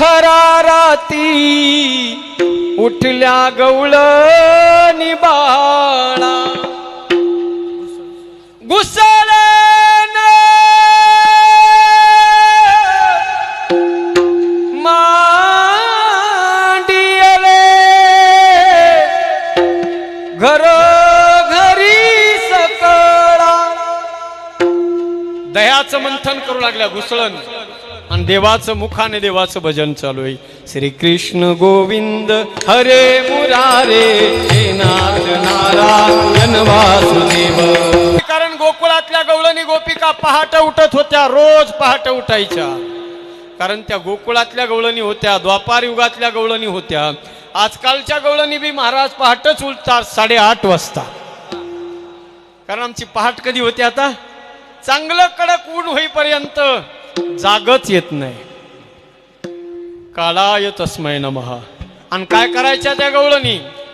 पहरा राती उठल्या गवळणी बाळा घुसळण मांडियले घर घरी सकळा दह्याचं मंथन करू लागल्या घुसळण आणि देवाचं मुखाने देवाचं भजन चालू आहे. श्री कृष्ण गोविंद हरे मुरारे हे नाथ नारायण वासुदेव. कारण गोकुळातल्या गवळणी गोपिका पहाटे उठत होत्या, रोज पहाटे उठायच्या. कारण त्या गोकुळातल्या गवळणी होत्या, द्वापार युगातल्या गवळणी होत्या. आजकालच्या गवळणी बी महाराज पहाटच उठतात 8:30 वाजता. कारण आमची पहाट कधी होते आता, चांगलं कडक ऊन होईपर्यंत जागच येत नाही. काळाय तस्मै नमः. आणि काय करायच्या त्या गवळणी,